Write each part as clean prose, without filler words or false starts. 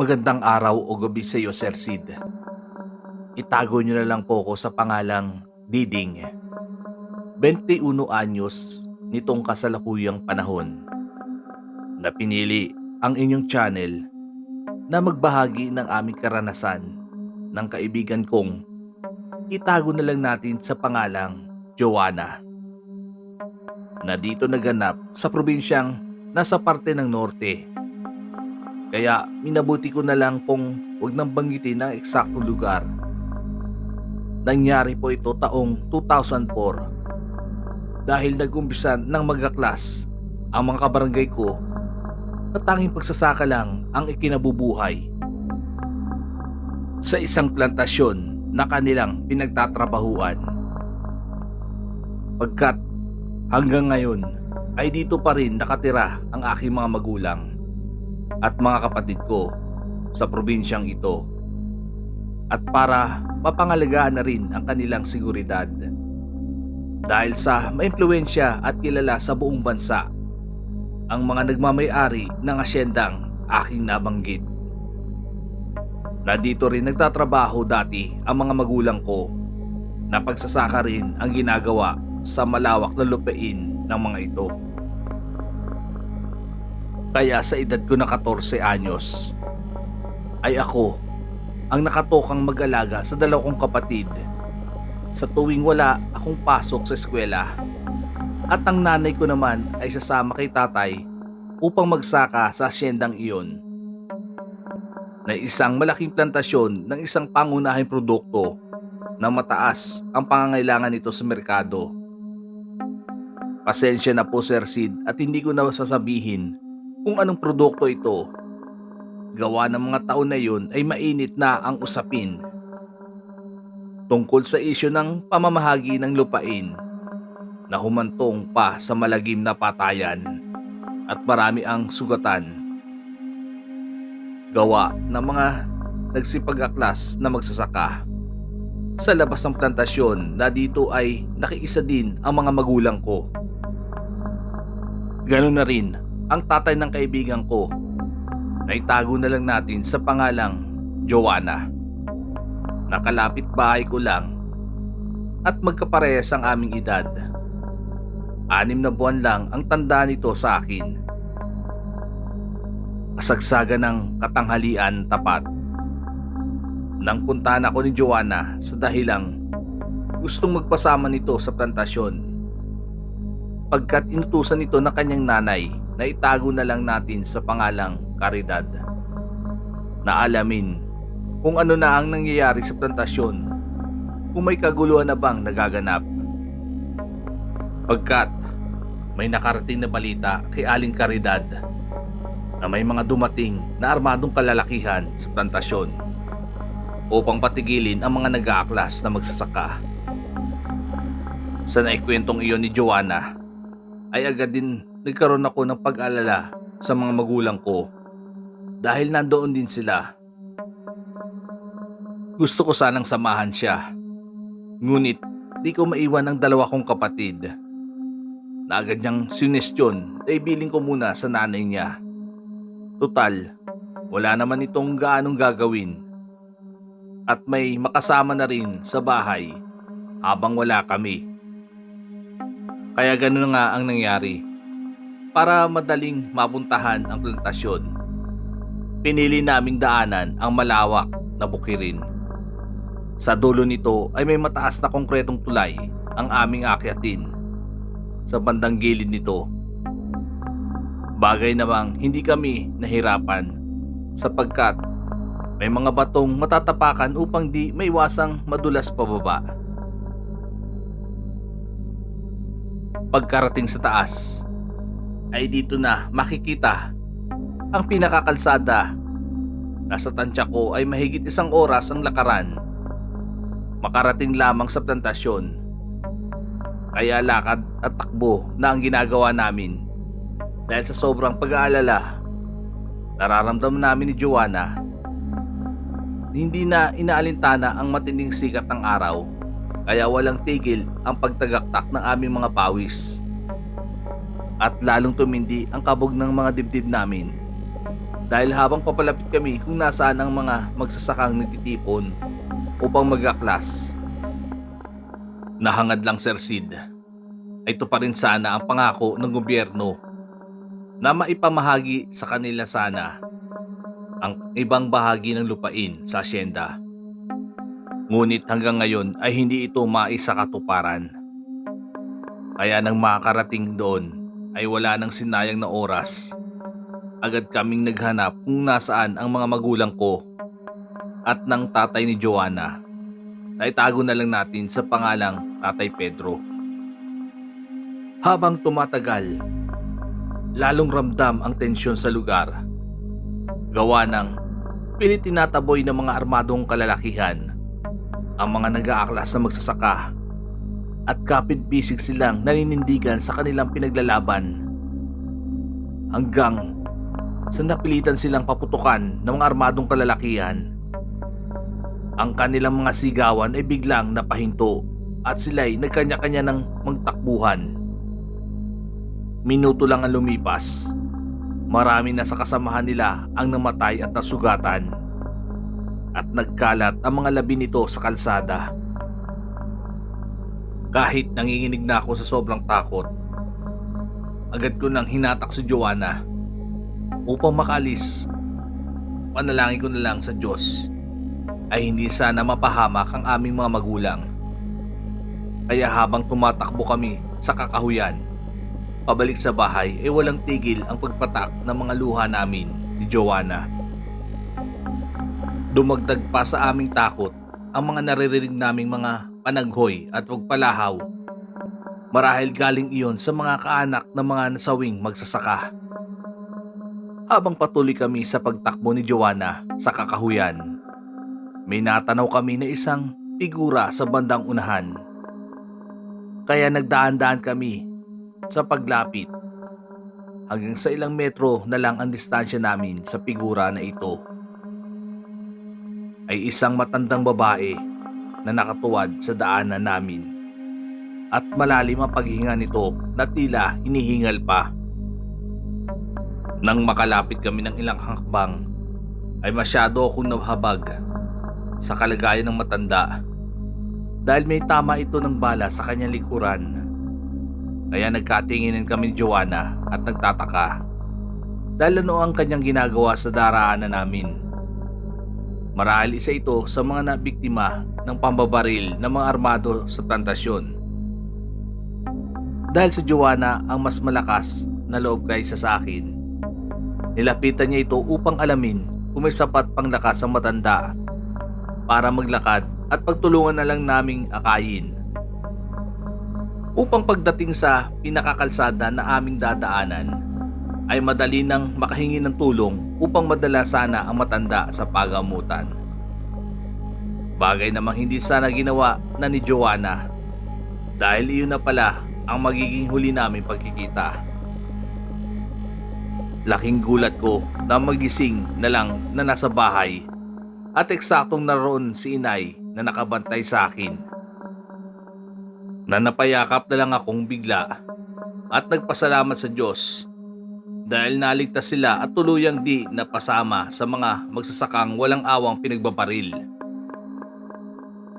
Magandang araw o gabi sa iyo, Sir Sid. Itago niyo na lang po ko sa pangalang Diding. 21 anyos nitong kasalukuyang panahon na pinili ang inyong channel na magbahagi ng aming karanasan ng kaibigan kong itago na lang natin sa pangalang Joanna, na dito naganap sa probinsyang nasa parte ng norte. Kaya minabuti ko na lang pong huwag nang banggitin ang eksaktong lugar. Nangyari po ito taong 2004 dahil nag-umpisa ng magaklas ang mga kabarangay ko na tanging pagsasaka lang ang ikinabubuhay sa isang plantasyon na kanilang pinagtatrabahuan. Pagkat hanggang ngayon ay dito pa rin nakatira ang aking mga magulang at mga kapatid ko sa probinsyang ito, at para mapangalagaan na rin ang kanilang seguridad dahil sa maimpluwensya at kilala sa buong bansa ang mga nagmamay-ari ng asyendang aking nabanggit, na dito rin nagtatrabaho dati ang mga magulang ko, na pagsasaka rin ang ginagawa sa malawak na lupain ng mga ito. Kaya sa edad ko na 14 anyos ay ako ang nakatokang mag-alaga sa dalawang kapatid sa tuwing wala akong pasok sa eskwela, at ang nanay ko naman ay sasama kay tatay upang magsaka sa asyendang iyon, na isang malaking plantasyon ng isang pangunahing produkto na mataas ang pangangailangan nito sa merkado. Pasensya na po, Sir Sid, at hindi ko na sasabihin kung anong produkto ito. Gawa ng mga taon na yun ay mainit na ang usapin tungkol sa isyu ng pamamahagi ng lupain, na humantong pa sa malagim na patayan at marami ang sugatan. Gawa ng mga nagsipag-aklas na magsasaka sa labas ng plantasyon, na dito ay nakiisa din ang mga magulang ko. Ganoon na rin ang tatay ng kaibigan ko, na itago na lang natin sa pangalang Joanna. Nakalapit bahay ko lang at magkaparehas ang aming edad. 6 na buwan lang ang tanda nito sa akin. Kasagsaga ng katanghalian tapat nang puntahan ako ni Joanna sa dahilang gustong magpasama nito sa plantasyon, pagkat inutusan nito ng kanyang nanay na itago na lang natin sa pangalang Caridad, na alamin kung ano na ang nangyayari sa plantasyon, kung may kaguluhan na bang nagaganap. Pagkat may nakarating na balita kay Aling Caridad na may mga dumating na armadong kalalakihan sa plantasyon upang patigilin ang mga nag-aaklas na magsasaka. Sa naikwentong iyon ni Joanna ay agad din nagkaroon ako ng pag-alala sa mga magulang ko dahil nandoon din sila. Gusto ko sanang samahan siya, ngunit di ko maiwan ang dalawa kong kapatid, na agad niyang sinestyon na ibilin ko muna sa nanay niya. Tutal, wala naman itong gaanong gagawin at may makasama na rin sa bahay habang wala kami. Kaya ganoon nga ang nangyari. Para madaling mapuntahan ang plantasyon, pinili naming daanan ang malawak na bukirin. Sa dulo nito ay may mataas na konkretong tulay ang aming akyatin. Sa bandang gilid nito, bagay namang hindi kami nahirapan, sapagkat may mga batong matatapakan upang di maiwasang madulas pababa. Pagkarating sa taas ay dito na makikita ang pinakakalsada. Nasa tansya ko ay mahigit 1 oras ang lakaran makarating lamang sa plantasyon. Kaya lakad at takbo na ang ginagawa namin dahil sa sobrang pag-aalala. Nararamdaman namin ni Joanna hindi na inaalintana ang matinding sikat ng araw, kaya walang tigil ang pagtagaktak ng aming mga pawis. At lalong tumindi ang kabog ng mga dibdib namin Dahil habang papalapit kami kung nasaan ang mga magsasakang nagtitipon upang magaklas. Nahangad lang, Sir Sid, ay ito pa rin sana ang pangako ng gobyerno na maipamahagi sa kanila sana ang ibang bahagi ng lupain sa asyenda. Ngunit hanggang ngayon ay hindi ito maisakatuparan. Kaya nang makakarating doon ay wala nang sinayang na oras. Agad kaming naghanap kung nasaan ang mga magulang ko at ng tatay ni Joanna na itago na lang natin sa pangalang Tatay Pedro. Habang tumatagal, lalong ramdam ang tensyon sa lugar. Gawa ng pilit tinataboy ng mga armadong kalalakihan ang mga nag-aaklas na magsasaka at kapit-bisig silang naninindigan sa kanilang pinaglalaban hanggang sa napilitan silang paputukan ng mga armadong kalalakihan. Ang kanilang mga sigawan ay biglang napahinto at sila'y nagkanya-kanya ng magtakbuhan. Minuto lang ang lumipas. Marami na sa kasamahan nila ang namatay at nasugatan at nagkalat ang mga labi nito sa kalsada. Kahit nanginginig na ako sa sobrang takot, agad ko nang hinatak si Joanna upang makalis. Panalangin ko na lang sa Diyos ay hindi sana mapahamak ang aming mga magulang. Kaya habang tumatakbo kami sa kakahuyan, pabalik sa bahay ay walang tigil ang pagpatak ng mga luha namin ni Joanna. Dumagdag pa sa aming takot ang mga naririnig naming mga panaghoy at pagpalahaw. Marahil galing iyon sa mga kaanak ng mga nasawing magsasaka. Habang patuloy kami sa pagtakbo ni Joanna sa kakahuyan, may natanaw kami na isang figura sa bandang unahan. Kaya nagdaan-daan kami sa paglapit hanggang sa ilang metro na lang ang distansya namin sa figura na ito. Ay isang matandang babae na nakatuwad sa daanan namin at malalim ang paghinga nito na tila hinihingal pa. Nang makalapit kami ng ilang hakbang ay masyado akong nahabag sa kalagayan ng matanda dahil may tama ito ng bala sa kanyang likuran. Kaya nagkatinginan kami ni Joanna at nagtataka dahil ano ang kanyang ginagawa sa daraanan namin. Marahil isa ito sa mga nabiktima ng pambabaril ng mga armado sa plantasyon. Dahil si Joanna ang mas malakas na loob kaysa sa akin, nilapitan niya ito upang alamin kung may sapat pang lakas ang matanda para maglakad at pagtulungan na lang naming akayin. Upang pagdating sa pinakakalsada na aming dadaanan ay madali nang makahingi ng tulong upang madala sana ang matanda sa pagamutan. Bagay namang hindi sana ginawa na ni Joanna dahil iyon na pala ang magiging huli naming pagkikita. Laking gulat ko na magising na lang na nasa bahay at eksaktong naroon si inay na nakabantay sa akin. Na napayakap na lang akong bigla at nagpasalamat sa Diyos dahil naligtas sila at tuluyang di napasama sa mga magsasakang walang awang pinagbabaril.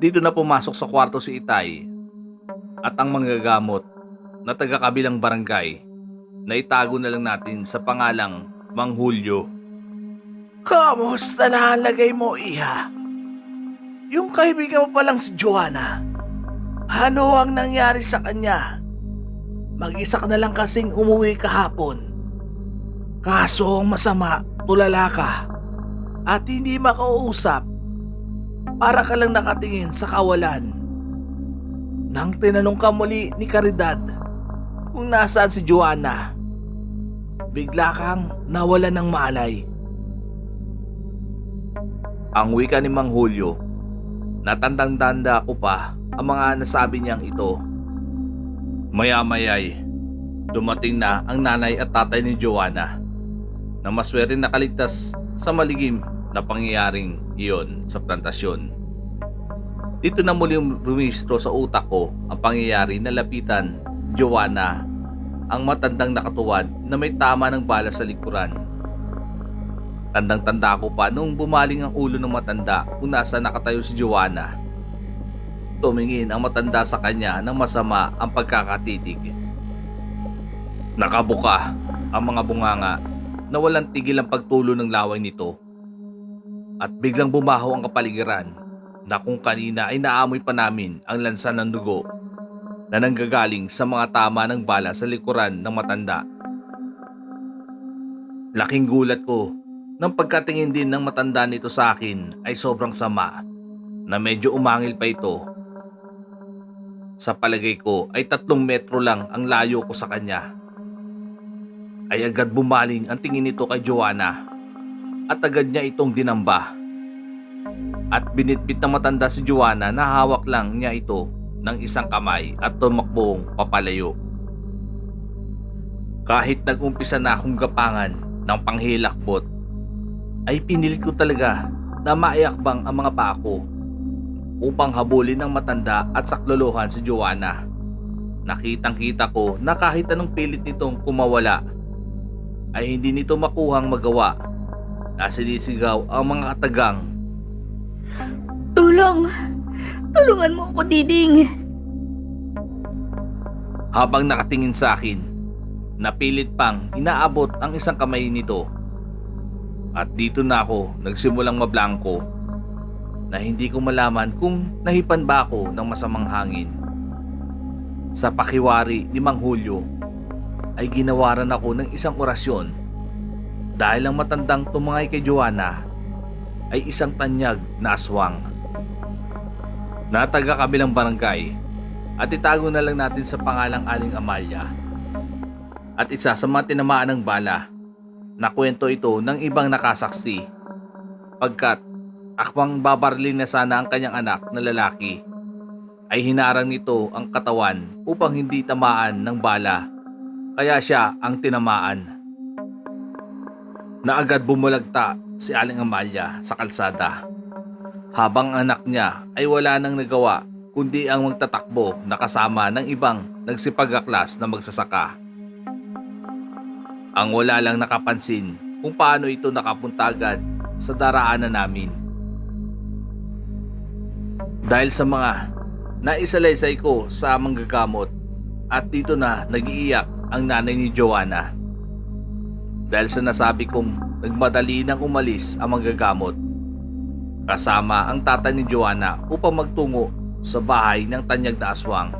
Dito na pumasok sa kwarto si Itay at ang manggagamot na taga-kabilang barangay na itago na lang natin sa pangalang Mang Julio. Kamusta na ang lagay mo, Iha? Yung kaibigan mo palang si Joanna, ano ang nangyari sa kanya? Mag-isa ka na lang kasing umuwi kahapon. Kaso ang masama, tulala ka at hindi makausap. Para ka lang nakatingin sa kawalan. Nang tinanong ka muli ni Caridad kung nasaan si Joanna, bigla kang nawala ng malay. Ang wika ni Mang Julio, natandang-tanda ko pa ang mga nasabi niyang ito. Maya-maya'y dumating na ang nanay at tatay ni Joanna na maswerte nakaligtas sa maligim na pangyayaring iyon sa plantasyon. Dito na muling rumistro sa utak ko ang pangyayari na lapitan Joanna ang matandang nakatuwad na may tama ng bala sa likuran. Tandang-tanda ko pa nung bumaling ang ulo ng matanda kung nasa nakatayo si Joanna. Tumingin ang matanda sa kanya ng masama ang pagkakatitig. Nakabuka ang mga bunganga na walang tigil ang pagtulo ng laway nito. At biglang bumaho ang kapaligiran na kung kanina ay naamoy pa namin ang lansa ng dugo na nanggagaling sa mga tama ng bala sa likuran ng matanda. Laking gulat ko nang pagkatingin din ng matanda nito sa akin ay sobrang sama na medyo umangil pa ito. Sa palagay ko ay 3 metro lang ang layo ko sa kanya. Ay agad bumaling ang tingin nito kay Joanna at agad niya itong dinamba. At binitbit ng matanda si Joanna na hawak lang niya ito ng isang kamay at tumakbong papalayo. Kahit nag-umpisa na akong gapangan ng panghilakbot, ay pinilit ko talaga na maiakbang ang mga paa ko upang habulin ng matanda at saklolohan si Joanna. Nakitang-kita ko na kahit anong pilit nitong kumawala, ay hindi nito makuhang magawa na sinisigaw ang mga katagang, Tulong! Tulungan mo ako, Diding! habang nakatingin sa akin. Napilit pang inaabot ang isang kamay nito. At dito na ako nagsimulang mablangko na hindi ko malaman kung nahipan ba ako ng masamang hangin. Sa pakiwari ni Mang Julio ay ginawaran ako ng isang orasyon dahil ang matandang tumangay kay Joanna ay isang tanyag na aswang. Nataga kabilang barangay at itago na lang natin sa pangalang Aling Amalia. At isa sa mga tinamaan ng bala, nakwento ito ng ibang nakasaksi pagkat akmang babarlin na sana ang kanyang anak na lalaki ay hinarang nito ang katawan upang hindi tamaan ng bala, kaya siya ang tinamaan. Na agad bumulagta si Aling Amalia sa kalsada habang anak niya ay wala nang nagawa kundi ang magtatakbo na kasama ng ibang nagsipagaklas na magsasaka. Ang wala lang nakapansin kung paano ito nakapunta agad sa daraanan namin. Dahil sa mga naisalaysay ko sa manggagamot at dito na nag-iiyak ang nanay ni Joanna. Dahil sa nasabi kong nagmadali nang umalis ang manggagamot kasama ang tatay ni Joanna upang magtungo sa bahay ng tanyag na aswang.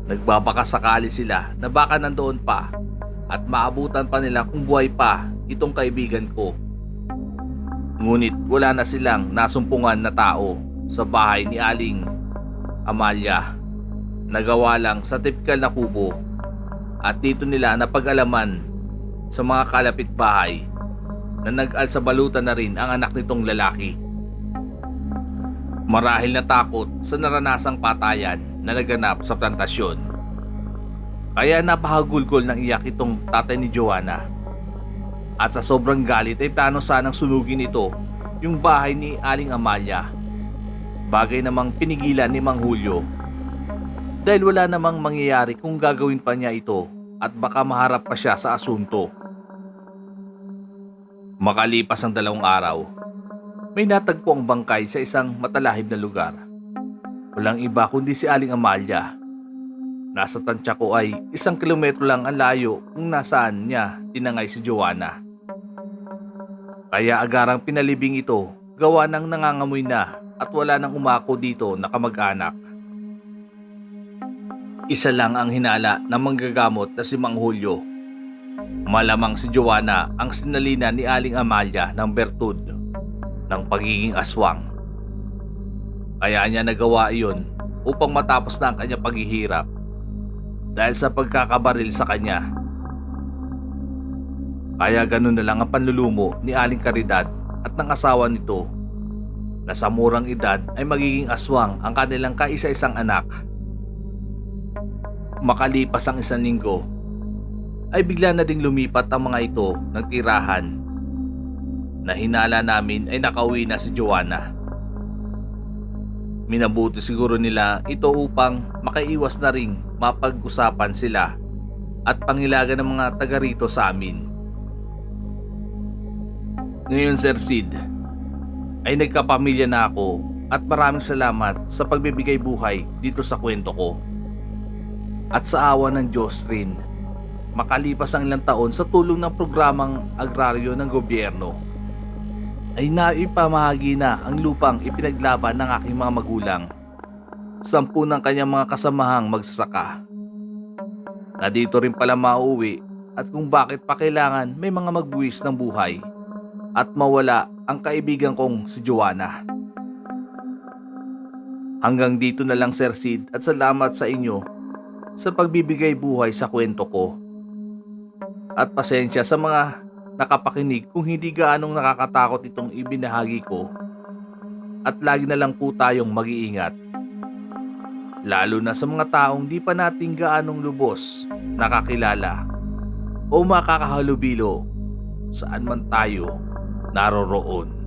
Nagbabaka sakali sila na baka nandoon pa at maabutan pa nila kung buhay pa itong kaibigan ko. Ngunit wala na silang nasumpungan na tao sa bahay ni Aling Amalia. Nagawa lang sa tipikal na kubo at dito nila napag-alaman sa mga kalapit-bahay na nag-alsabalutan na rin ang anak nitong lalaki. Marahil natakot sa naranasang patayan na naganap sa plantasyon. Kaya napahagulgol ng iyak itong tatay ni Joanna. At sa sobrang galit ay plano sanang sunugin ito yung bahay ni Aling Amalia. Bagay namang pinigilan ni Mang Julio dahil wala namang mangyayari kung gagawin pa niya ito at baka maharap pa siya sa asunto. Makalipas ang 2 araw, may natagpo ang bangkay sa isang matalahib na lugar. Walang iba kundi si Aling Amalia. Nasa tansya ko ay 1 kilometro lang ang layo kung nasaan niya tinangay si Joanna. Kaya agarang pinalibing ito gawa ng nangangamoy na at wala nang umako dito na kamag-anak. Isa lang ang hinala ng manggagamot na si Mang Julio. Malamang si Joanna ang sinalina ni Aling Amalia ng bertud ng pagiging aswang. Kaya niya nagawa iyon upang matapos na ang kanyang paghihirap dahil sa pagkakabaril sa kanya. Kaya ganun na lang ang panlulumo ni Aling Caridad at ng asawa nito na sa murang edad ay magiging aswang ang kanilang kaisa-isang anak. Makalipas ang 1 linggo ay bigla na ding lumipat ang mga ito ng tirahan. Na hinala namin ay nakauwi na si Joanna. Minabuti siguro nila ito upang makaiwas na ring mapag-usapan sila at pangilagan ng mga taga rito sa amin. Ngayon, Sir Sid, ay nagkapamilya na ako at maraming salamat sa pagbibigay buhay dito sa kwento ko. At sa awa ng Diyos rin, makalipas ang ilang taon sa tulong ng programang agraryo ng gobyerno, ay naipamahagi na ang lupang ipinaglaban ng aking mga magulang. 10 ng kanyang mga kasamahang magsasaka. Na dito rin pala mauwi at kung bakit pa kailangan may mga magbuwis ng buhay at mawala ang kaibigan kong si Joanna. Hanggang dito na lang, Sir Sid, at salamat sa inyo sa pagbibigay buhay sa kwento ko. At pasensya sa mga nakapakinig kung hindi gaanong nakakatakot itong ibinahagi ko. At lagi na lang po tayong mag-iingat. Lalo na sa mga taong di pa nating gaanong lubos nakakilala o makakahalubilo saan man tayo naroroon.